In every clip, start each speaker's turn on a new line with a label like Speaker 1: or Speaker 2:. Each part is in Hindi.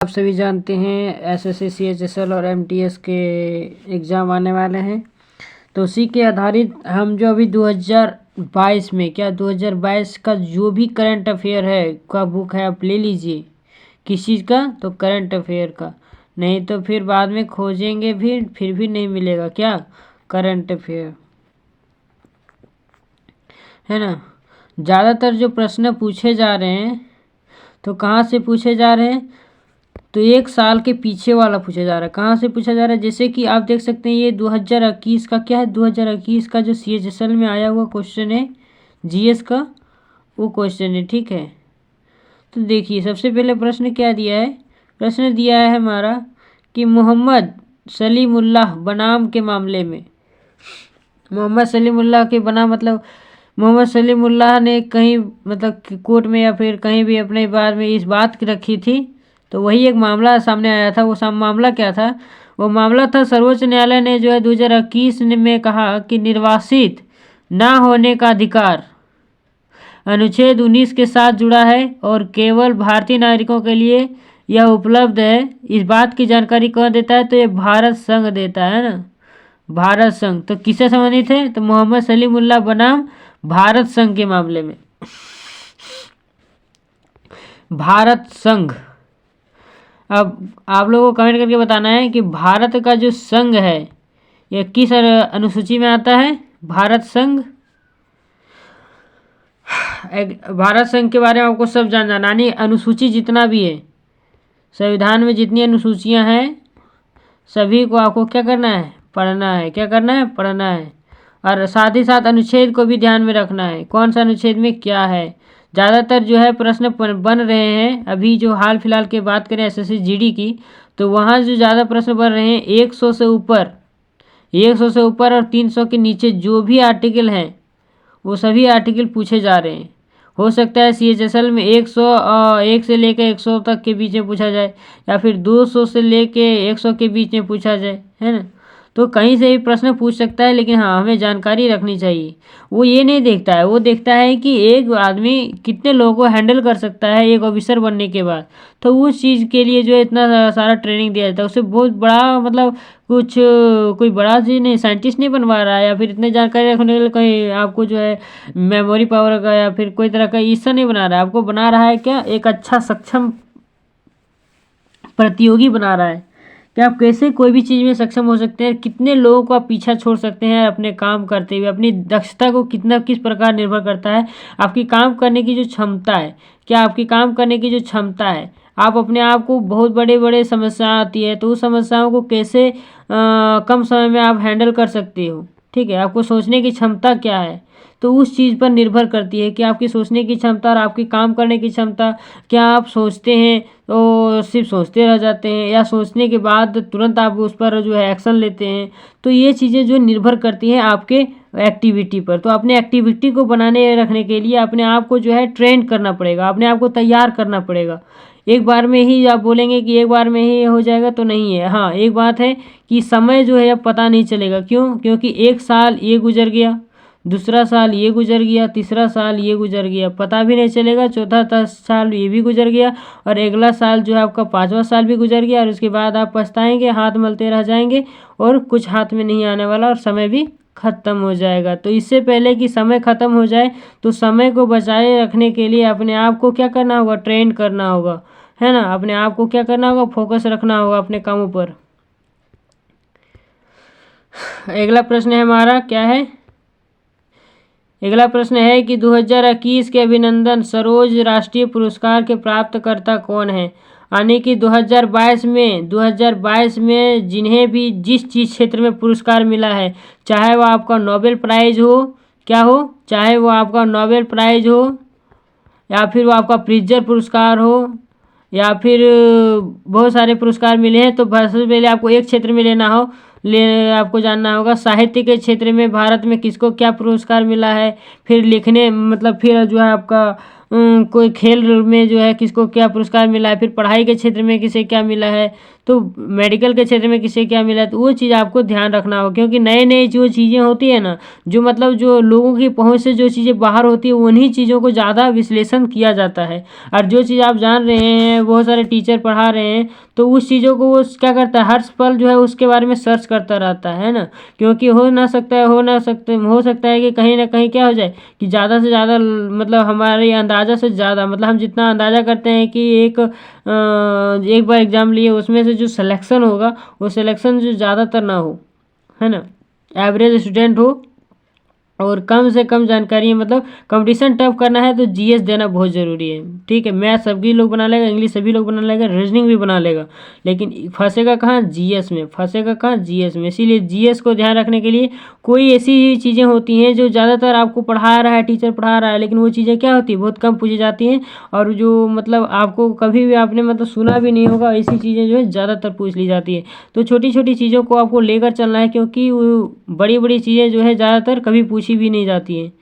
Speaker 1: आप सभी जानते हैं एसएससी सीएचएसएल और एमटीएस के एग्ज़ाम आने वाले हैं, तो उसी के आधारित हम जो अभी 2022 में 2022 का जो भी करंट अफेयर है का बुक है आप ले लीजिए। किस चीज़ का? तो करंट अफेयर का। नहीं तो फिर बाद में खोजेंगे फिर भी नहीं मिलेगा। क्या? करंट अफेयर, है ना। ज़्यादातर जो प्रश्न पूछे जा रहे हैं तो कहाँ से पूछे जा रहे हैं? तो एक साल के पीछे वाला पूछा जा रहा है। कहाँ से पूछा जा रहा है? जैसे कि आप देख सकते हैं ये 2021 का क्या है, 2021 का जो सीएचएसएल में आया हुआ क्वेश्चन है जीएस का, वो क्वेश्चन है। ठीक है, तो देखिए सबसे पहले प्रश्न क्या दिया है। प्रश्न दिया है हमारा कि मोहम्मद सलीमुल्लाह बनाम के मामले में, मोहम्मद सलीमुल्लाह के बनाम मतलब मोहम्मद सलीमुल्लाह ने कहीं मतलब कोर्ट में या फिर कहीं भी अपने बारे में इस बात की रखी थी, तो वही एक मामला सामने आया था। वो मामला क्या था? वो मामला था सर्वोच्च न्यायालय ने जो है 2021 में कहा कि निर्वासित ना होने का अधिकार अनुच्छेद 19 के साथ जुड़ा है और केवल भारतीय नागरिकों के लिए यह उपलब्ध है। इस बात की जानकारी कौन देता है? तो ये भारत संघ देता है ना, भारत संघ। तो किससे संबंधित है? तो मोहम्मद सलीमुल्लाह बनाम भारत संघ के मामले में, भारत संघ। अब आप लोगों को कमेंट करके बताना है कि भारत का जो संघ है यह किस अनुसूची में आता है? भारत संघ। भारत संघ के बारे में आपको सब जानना, यानी अनुसूची जितना भी है संविधान में, जितनी अनुसूचियां हैं सभी को आपको क्या करना है? पढ़ना है। क्या करना है? पढ़ना है। और साथ ही साथ अनुच्छेद को भी ध्यान में रखना है, कौन सा अनुच्छेद में क्या है। ज़्यादातर जो है प्रश्न बन रहे हैं अभी जो हाल फिलहाल की बात करें एसएससी जीडी की, तो वहाँ जो ज़्यादा प्रश्न बन रहे हैं 100 से ऊपर, 100 से ऊपर और 300 के नीचे जो भी आर्टिकल हैं वो सभी आर्टिकल पूछे जा रहे हैं। हो सकता है सीएचएसएल में 101 से लेकर 100 तक के बीच में पूछा जाए, या फिर 200 से लेकर 100 के बीच में पूछा जाए, है ना। तो कहीं से भी प्रश्न पूछ सकता है, लेकिन हाँ हमें जानकारी रखनी चाहिए। वो ये नहीं देखता है, वो देखता है कि एक आदमी कितने लोगों को हैंडल कर सकता है एक ऑफिसर बनने के बाद। तो उस चीज़ के लिए जो है इतना सारा ट्रेनिंग दिया जाता है। उससे बहुत बड़ा मतलब कुछ कोई बड़ा चीज़ नहीं, साइंटिस्ट नहीं बनवा रहा है, या फिर इतने जानकारी रखने के लिए कहीं आपको जो है मेमोरी पावर का या फिर कोई तरह का इससे नहीं बना रहा है। आपको बना रहा है क्या? एक अच्छा सक्षम प्रतियोगी बना रहा है कि आप कैसे कोई भी चीज़ में सक्षम हो सकते हैं, कितने लोगों को आप पीछा छोड़ सकते हैं अपने काम करते हुए। अपनी दक्षता को किस प्रकार निर्भर करता है आपकी काम करने की जो क्षमता है। क्या आपकी काम करने की जो क्षमता है, आप अपने आप को बहुत बड़े बड़े समस्या आती है तो उस समस्याओं को कैसे कम समय में आप हैंडल कर सकते हो। ठीक है, आपको सोचने की क्षमता क्या है, तो उस चीज़ पर निर्भर करती है कि आपकी सोचने की क्षमता और आपकी काम करने की क्षमता। क्या आप सोचते हैं तो सिर्फ सोचते रह जाते हैं, या सोचने के बाद तुरंत आप उस पर जो है एक्शन लेते हैं। तो ये चीज़ें जो निर्भर करती हैं आपके एक्टिविटी पर। तो अपने एक्टिविटी को बनाने रखने के लिए अपने आप को जो है ट्रेन करना पड़ेगा, अपने आप को तैयार करना पड़ेगा। एक बार में ही आप बोलेंगे कि एक बार में ही हो जाएगा, तो नहीं है। हाँ, एक बात है कि समय जो है अब पता नहीं चलेगा। क्यों? क्योंकि एक साल ये गुजर गया, दूसरा साल ये गुजर गया, तीसरा साल ये गुजर गया, पता भी नहीं चलेगा। चौथा साल ये भी गुजर गया, और अगला साल जो है आपका 5वां साल भी गुजर गया, और उसके बाद आप पछताएंगे, हाथ मलते रह जाएंगे, और कुछ हाथ में नहीं आने वाला, और समय भी ख़त्म हो जाएगा। तो इससे पहले कि समय ख़त्म हो जाए, तो समय को बचाए रखने के लिए अपने आप को क्या करना होगा? ट्रेन करना होगा, है ना। अपने आप को क्या करना होगा? फोकस रखना होगा अपने कामों पर। अगला प्रश्न है हमारा, क्या है? अगला प्रश्न है कि 2021 के अभिनंदन सरोज राष्ट्रीय पुरस्कार के प्राप्तकर्ता कौन है। यानी कि 2022 में जिन्हें भी जिस चीज़ क्षेत्र में पुरस्कार मिला है, चाहे वो आपका नोबेल प्राइज़ हो, क्या हो, चाहे वो आपका नोबेल प्राइज़ हो, या फिर वो आपका प्रिट्जर पुरस्कार हो, या फिर बहुत सारे पुरस्कार मिले हैं, तो सबसे पहले आपको एक क्षेत्र में आपको जानना होगा साहित्य के क्षेत्र में भारत में किसको क्या पुरस्कार मिला है। फिर लिखने मतलब फिर जो है आपका कोई खेल में जो है किसको क्या पुरस्कार मिला है। फिर पढ़ाई के क्षेत्र में किसे क्या मिला है। तो मेडिकल के क्षेत्र में किसे क्या मिला, तो वो चीज़ आपको ध्यान रखना होगा, क्योंकि नए नए जो चीज़ें होती है ना, जो मतलब जो लोगों की पहुंच से जो चीज़ें बाहर होती है उन्हीं चीज़ों को ज़्यादा विश्लेषण किया जाता है। और जो चीज़ आप जान रहे हैं, बहुत सारे टीचर पढ़ा रहे हैं, तो उस चीज़ों को वो क्या करता है, हर पल जो है उसके बारे में सर्च करता रहता है ना, क्योंकि हो सकता है कि कहीं ना कहीं क्या हो जाए कि ज़्यादा से ज़्यादा मतलब हमारे अंदाज़ा से ज़्यादा, मतलब हम जितना अंदाज़ा करते हैं कि एक बार एग्ज़ाम लिए उसमें से जो सिलेक्शन होगा वो सिलेक्शन जो ज़्यादातर ना हो, है ना, एवरेज स्टूडेंट हो और कम से कम जानकारी है। मतलब कंपटीशन टफ करना है तो जीएस देना बहुत ज़रूरी है, ठीक है। मैथ सभी लोग बना लेगा, इंग्लिश सभी लोग बना लेगा, रीजनिंग भी बना लेगा, लेकिन फंसेगा कहाँ, जीएस में फंसेगा, कहाँ, जीएस में। इसीलिए जीएस को ध्यान रखने के लिए कोई ऐसी चीज़ें होती हैं जो ज़्यादातर आपको पढ़ा रहा है, टीचर पढ़ा रहा है, लेकिन वो चीज़ें क्या होती है, बहुत कम पूछी जाती हैं, और जो मतलब आपको कभी भी आपने मतलब सुना भी नहीं होगा, ऐसी चीज़ें जो है ज़्यादातर पूछ ली जाती है। तो छोटी छोटी चीज़ों को आपको लेकर चलना है, क्योंकि बड़ी बड़ी चीज़ें जो है ज़्यादातर कभी पूछी भी नहीं जाती हैं।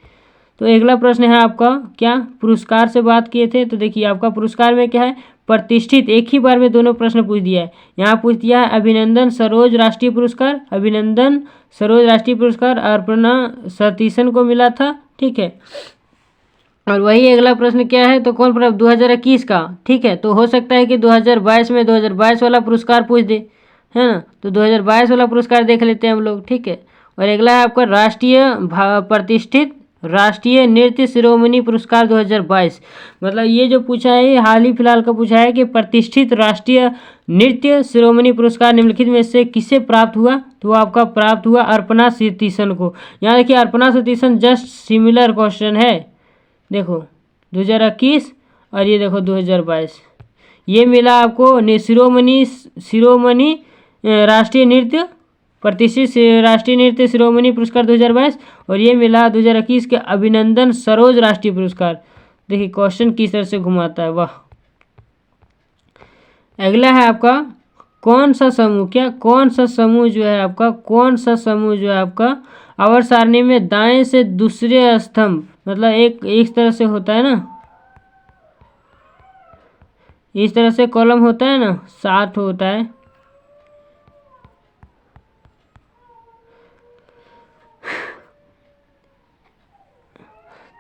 Speaker 1: तो अगला प्रश्न है आपका, क्या पुरस्कार से बात किए थे, तो देखिए आपका पुरस्कार में क्या है, प्रतिष्ठित, एक ही बार में दोनों प्रश्न पूछ दिया है। यहाँ पूछ दिया है अभिनंदन सरोज राष्ट्रीय पुरस्कार, अभिनंदन सरोज राष्ट्रीय पुरस्कार अर्पणा सतीशन को मिला था, ठीक है। और वही अगला प्रश्न क्या है, तो कौन प्रश्न 2021 का, ठीक है। तो हो सकता है कि 2022 में 2022 वाला पुरस्कार पूछ दे, है ना, तो 2022 वाला पुरस्कार देख लेते हैं हम लोग, ठीक है। और अगला है आपका प्रतिष्ठित राष्ट्रीय नृत्य शिरोमणि पुरस्कार 2022, मतलब ये जो पूछा है ये हाल ही फिलहाल का पूछा है कि प्रतिष्ठित राष्ट्रीय नृत्य शिरोमणि पुरस्कार निम्नलिखित में से किसे प्राप्त हुआ, तो आपका प्राप्त हुआ अर्पणा सतीशन को। यहाँ देखिए Arpana Satheesan just similar question है, देखो 2021 और ये देखो 2022, ये मिला आपको शिरोमणि राष्ट्रीय नृत्य प्रतिष्ठित राष्ट्रीय नृत्य शिरोमणि पुरस्कार 2022, और ये मिला 2021 के अभिनंदन सरोज राष्ट्रीय पुरस्कार। देखिए क्वेश्चन किस तरह से घुमाता है, वाह। अगला है आपका कौन सा समूह, क्या कौन सा समूह जो है आपका आवर्त सारणी में दाएं से दूसरे स्तंभ, मतलब एक तरह से होता है ना, इस तरह से कॉलम होता है ना, 60 होता है,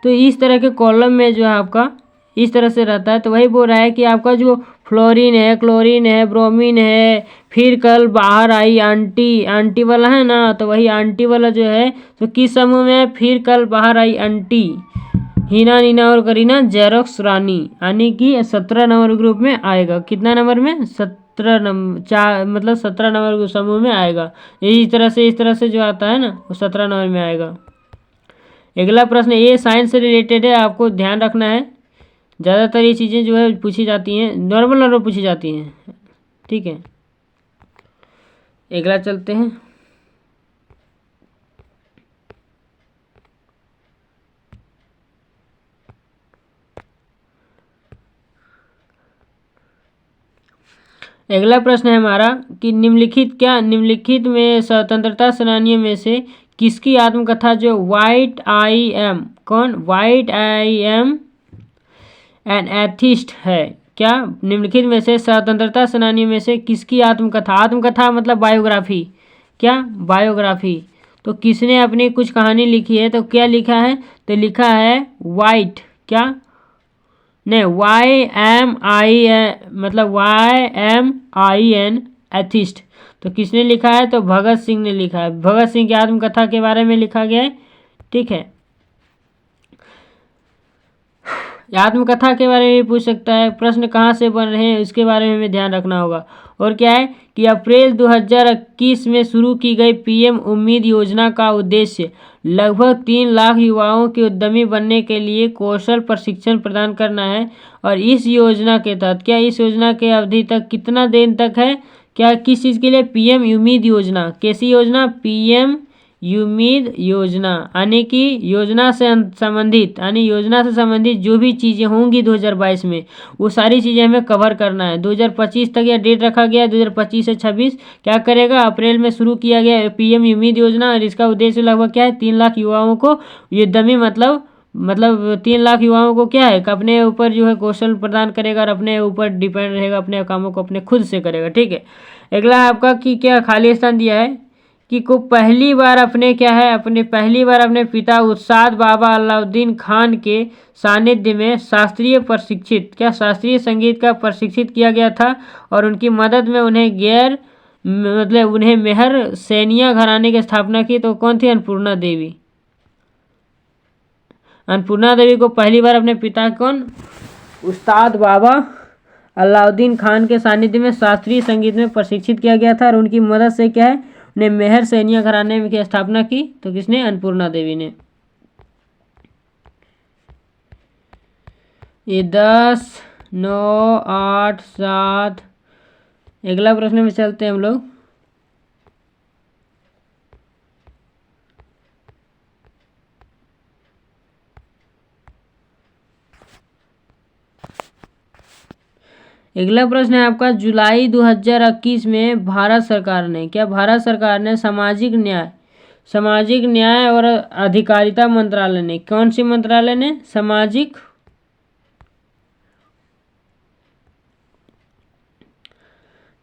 Speaker 1: तो इस तरह के कॉलम में जो है आपका इस तरह से रहता है। तो वही बोल रहा है कि आपका जो फ्लोरीन है, क्लोरीन है, ब्रोमीन है, फिर कल बाहर आई आंटी वाला है ना, तो वही आंटी वाला जो है तो किस समूह में है, फिर कल बाहर आई आंटी, हीना, नीना और करीना, जेरोक्स रानी, यानी कि 17 नंबर ग्रुप में आएगा। कितना नंबर में, 17 नंबर, मतलब 17 नंबर समूह में आएगा। इस तरह से जो आता है ना वो 17 नंबर में आएगा। अगला प्रश्न ये साइंस से रिलेटेड है, आपको ध्यान रखना है, ज़्यादातर ये चीज़ें जो है पूछी जाती हैं, नॉर्मल पूछी जाती हैं, ठीक है। अगला चलते हैं, अगला प्रश्न है हमारा कि निम्नलिखित में स्वतंत्रता सेनानियों में से किसकी आत्मकथा जो white I am an atheist है, क्या निम्नलिखित में से स्वतंत्रता सेनानियों में से किसकी आत्मकथा मतलब बायोग्राफी, क्या बायोग्राफी, तो किसने अपनी कुछ कहानी लिखी है, तो क्या लिखा है, तो लिखा है why am I an atheist, तो किसने लिखा है, तो भगत सिंह ने लिखा है। भगत सिंह की आत्मकथा के बारे में लिखा गया है, ठीक है। आत्मकथा के बारे में पूछ सकता है, प्रश्न कहाँ से बन रहे हैं उसके बारे में हमें ध्यान रखना होगा। और क्या है कि अप्रैल 2021 में शुरू की गई पीएम उम्मीद योजना का उद्देश्य लगभग 3 लाख युवाओं के उद्यमी बनने के लिए कौशल प्रशिक्षण प्रदान करना है। और इस योजना के तहत क्या इस योजना के अवधि तक कितना दिन तक है, क्या किस चीज़ के लिए, पीएम उम्मीद योजना, कैसी योजना, पीएम उम्मीद योजना, यानी कि योजना से संबंधित जो भी चीज़ें होंगी 2022 में वो सारी चीज़ें हमें कवर करना है। 2025 तक यह डेट रखा गया है, 2025 से 26 क्या करेगा, अप्रैल में शुरू किया गया पीएम उम्मीद योजना, और इसका उद्देश्य लगभग क्या है, 3 लाख युवाओं को उद्यमी मतलब मतलब 3 लाख युवाओं को क्या है कि अपने ऊपर जो है कौशल प्रदान करेगा और अपने ऊपर डिपेंड रहेगा, अपने कामों को अपने खुद से करेगा। ठीक है, अगला है आपका कि क्या खाली स्थान दिया है कि को पहली बार अपने क्या है अपने पहली बार अपने पिता उस्ताद बाबा अलाउद्दीन खान के सानिध्य में शास्त्रीय संगीत का प्रशिक्षित किया गया था और उनकी मदद में उन्हें मेहर सैनिया घराने की स्थापना की। तो कौन थी? अन्नपूर्णा देवी। अन्नपूर्णा देवी को पहली बार अपने पिता कौन उस्ताद बाबा अलाउद्दीन खान के सानिध्य में शास्त्रीय संगीत में प्रशिक्षित किया गया था और उनकी मदद से क्या है उन्हें मेहर सैनिया घराने की स्थापना की। तो किसने? अन्नपूर्णा देवी ने। ये 10, 9, 8, 7। अगला प्रश्न में चलते हैं हम लोग। अगला प्रश्न है आपका जुलाई 2021 में भारत सरकार ने सामाजिक न्याय और अधिकारिता मंत्रालय ने कौन सी मंत्रालय ने सामाजिक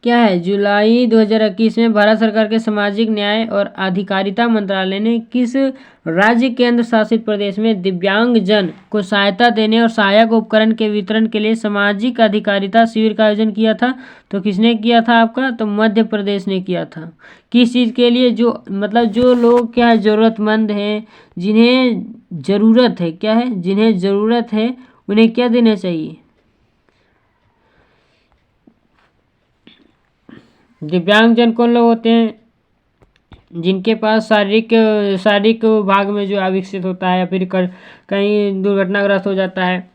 Speaker 1: क्या है जुलाई 2021 में भारत सरकार के सामाजिक न्याय और अधिकारिता मंत्रालय ने किस राज्य केंद्र शासित प्रदेश में दिव्यांग जन को सहायता देने और सहायक उपकरण के वितरण के लिए सामाजिक अधिकारिता शिविर का आयोजन किया था? तो किसने किया था आपका? तो मध्य प्रदेश ने किया था। किस चीज़ के लिए? जो लोग क्या है ज़रूरतमंद हैं, जिन्हें ज़रूरत है जिन्हें ज़रूरत है उन्हें क्या देना चाहिए? दिव्यांगजन कौन लोग होते हैं? जिनके पास शारीरिक भाग में जो अविकसित होता है या फिर कहीं दुर्घटनाग्रस्त हो जाता है,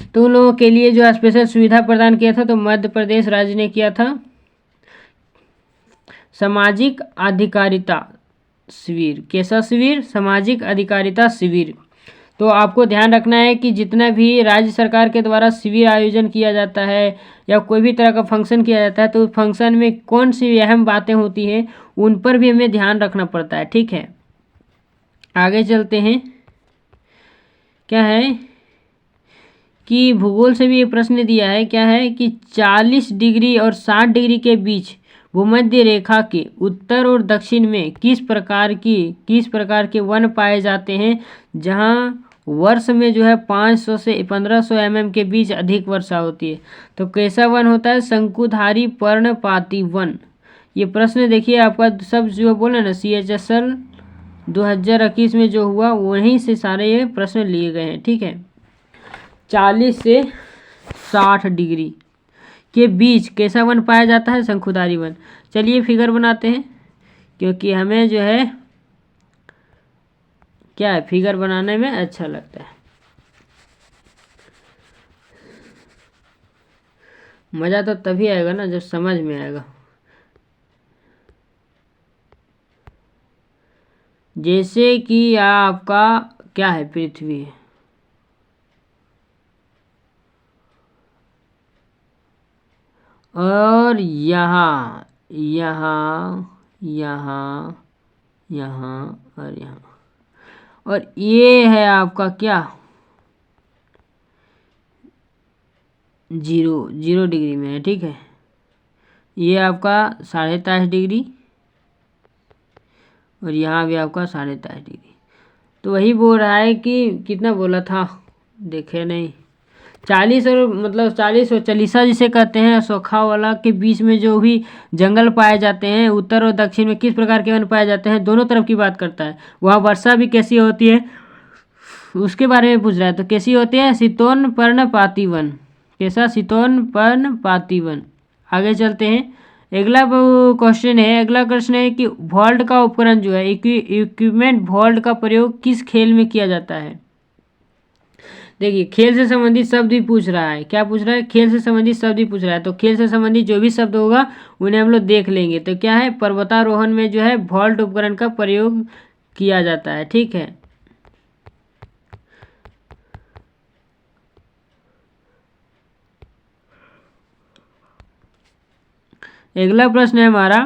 Speaker 1: तो उन लोगों के लिए जो स्पेशल सुविधा प्रदान किया था तो मध्य प्रदेश राज्य ने किया था सामाजिक अधिकारिता शिविर। कैसा शिविर? सामाजिक अधिकारिता शिविर। तो आपको ध्यान रखना है कि जितना भी राज्य सरकार के द्वारा शिविर आयोजन किया जाता है या कोई भी तरह का फंक्शन किया जाता है तो फंक्शन में कौन सी अहम बातें होती हैं उन पर भी हमें ध्यान रखना पड़ता है। ठीक है, आगे चलते हैं। क्या है कि भूगोल से भी ये प्रश्न दिया है, क्या है कि 40 डिग्री और 60 डिग्री के बीच भूमध्य रेखा के उत्तर और दक्षिण में किस प्रकार के वन पाए जाते हैं जहां वर्ष में जो है 500 से 1500 mm के बीच अधिक वर्षा होती है? तो कैसा वन होता है? शंकुधारी पर्णपाती वन। ये प्रश्न देखिए आपका सब जो बोले ना CHSL 2021 में जो हुआ वहीं से सारे ये प्रश्न लिए गए हैं। ठीक है, 40 से 60 डिग्री के बीच कैसा वन पाया जाता है? शंकुधारी वन। चलिए फिगर बनाते हैं, क्योंकि हमें जो है क्या है फिगर बनाने में अच्छा लगता है। मज़ा तो तभी आएगा ना जब समझ में आएगा। जैसे कि आपका क्या है पृथ्वी है, और यहाँ और यहाँ, और ये है आपका क्या 0 डिग्री में है। ठीक है, ये आपका 23.5 डिग्री और यहाँ भी आपका 23.5 डिग्री। तो वही बोल रहा है कि कितना बोला था देखे नहीं, 40 और 40 और 40 जिसे कहते हैं सोखा वाला के बीच में जो भी जंगल पाए जाते हैं उत्तर और दक्षिण में किस प्रकार के वन पाए जाते हैं, दोनों तरफ की बात करता है। वहाँ वर्षा भी कैसी होती है उसके बारे में पूछ रहा है। तो कैसी होती है? शीतोन पर्णपाती वन। कैसा? शीतोन पर्णपाती वन। आगे चलते हैं। अगला क्वेश्चन है कि वॉल्ट का उपकरण जो है इक्विपमेंट वॉल्ट का प्रयोग किस खेल में किया जाता है? देखिए, खेल से संबंधित शब्द भी पूछ रहा है। क्या पूछ रहा है? खेल से संबंधित शब्द भी पूछ रहा है। तो खेल से संबंधित जो भी शब्द होगा उन्हें हम लोग देख लेंगे। तो क्या है? पर्वतारोहण में जो है वॉल्ट उपकरण का प्रयोग किया जाता है। ठीक है, अगला प्रश्न है हमारा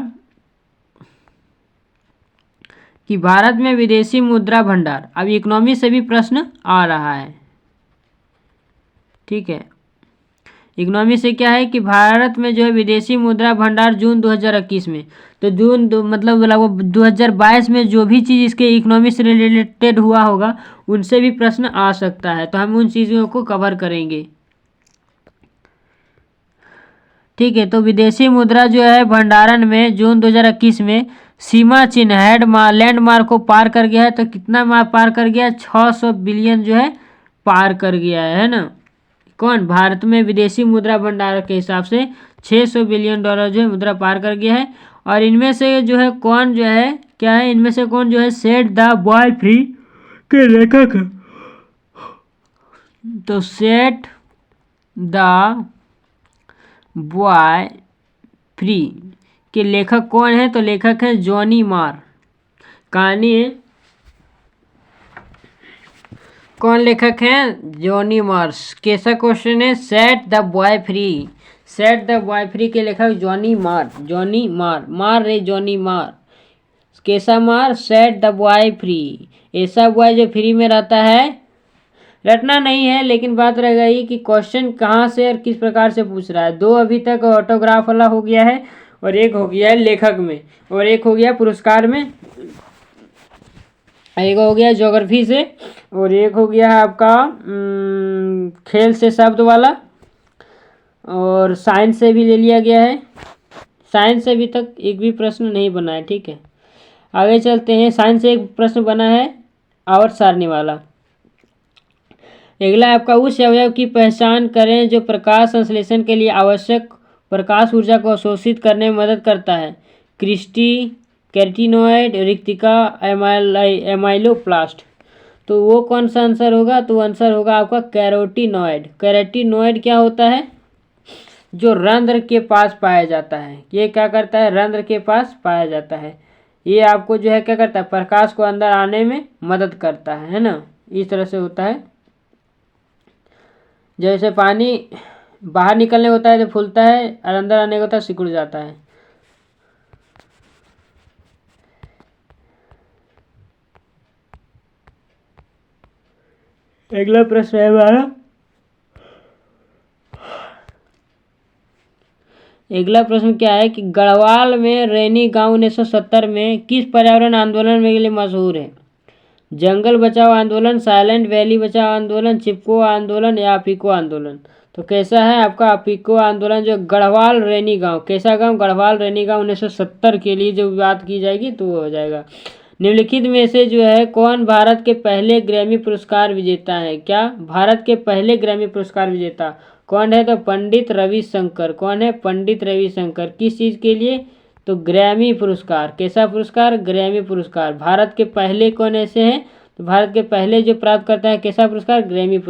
Speaker 1: कि भारत में विदेशी मुद्रा भंडार, अब इकोनॉमी से भी प्रश्न आ रहा है, ठीक है। इकोनॉमी से क्या है कि भारत में जो है विदेशी मुद्रा भंडार जून 2021 में, तो मतलब लगभग 2022 में जो भी चीज़ इसके इकोनॉमी से रिलेटेड हुआ होगा उनसे भी प्रश्न आ सकता है, तो हम उन चीज़ों को कवर करेंगे, ठीक है। तो विदेशी मुद्रा जो है भंडारण में जून 2021 में सीमा चिन्ह लैंडमार्क को पार कर गया है। तो कितना मार्क पार कर गया? 600 बिलियन जो है पार कर गया है ना। कौन? भारत में विदेशी मुद्रा भंडार के हिसाब से 600 बिलियन डॉलर जो है मुद्रा पार कर गया है। और इनमें से जो है कौन जो है क्या है, इनमें से कौन जो है सेट द बॉय फ्री के लेखक है? तो सेट द बॉय फ्री के लेखक कौन है? तो लेखक है जॉनी मार। कहानी है, कौन लेखक है? Johnny Mars. कैसा क्वेश्चन है? Set the boy free. Set the boy free के लेखक जॉनी मार। जॉनी मार, मार रे जॉनी मार। कैसा मार? Set the boy free. ऐसा बॉय जो फ्री में रहता है। रटना नहीं है, लेकिन बात रह गई कि क्वेश्चन कहाँ से और किस प्रकार से पूछ रहा है। 2 अभी तक ऑटोग्राफ वाला हो गया है, और 1 हो गया है लेखक में, और 1 हो गया पुरस्कार में, 1 हो गया ज्योग्राफी से, और 1 हो गया है आपका खेल से शब्द वाला, और साइंस से भी ले लिया गया है। साइंस से अभी तक एक भी प्रश्न नहीं बना है, ठीक है। आगे चलते हैं। साइंस से एक प्रश्न बना है आवर्त सारणी वाला। अगला आपका उस अवयव की पहचान करें जो प्रकाश संश्लेषण के लिए आवश्यक प्रकाश ऊर्जा को अवशोषित करने में मदद करता है। क्रिस्टी, कैरोटीनॉइड, रिक्तिका, एमाइलोप्लास्ट। तो वो कौन सा आंसर होगा? तो आंसर होगा आपका कैरोटीनॉइड। कैरोटीनॉइड क्या होता है? जो रंध्र के पास पाया जाता है। ये क्या करता है? रंध्र के पास पाया जाता है। ये आपको जो है क्या करता है? प्रकाश को अंदर आने में मदद करता है ना। इस तरह से होता है। जैसे पानी बाहर निकलने होता है तो फूलता है, और अंदर आने का होता है सिकुड़ जाता है। अगला प्रश्न है हमारा, अगला प्रश्न क्या है कि गढ़वाल में रैनी गांव 1970 में किस पर्यावरण आंदोलन के लिए मशहूर है? जंगल बचाओ आंदोलन, साइलेंट वैली बचाओ आंदोलन, चिपको आंदोलन, या अपिको आंदोलन। तो कैसा है आपका? अपिको आंदोलन। जो गढ़वाल रैनी गांव, कैसा गांव? गढ़वाल रैनी गांव 1970 के लिए जो बात की जाएगी तो वो हो जाएगा। निम्नलिखित में से जो है कौन भारत के पहले ग्रैमी पुरस्कार विजेता है? क्या भारत के पहले ग्रैमी पुरस्कार विजेता कौन है? तो पंडित रविशंकर। कौन है? पंडित रविशंकर। किस चीज़ के लिए? तो ग्रैमी पुरस्कार। कैसा पुरस्कार? ग्रैमी पुरस्कार। भारत के पहले कौन ऐसे हैं? तो भारत के पहले जो प्राप्त करता है कैसा पुरस्कार? ग्रैमी पुरस्कार।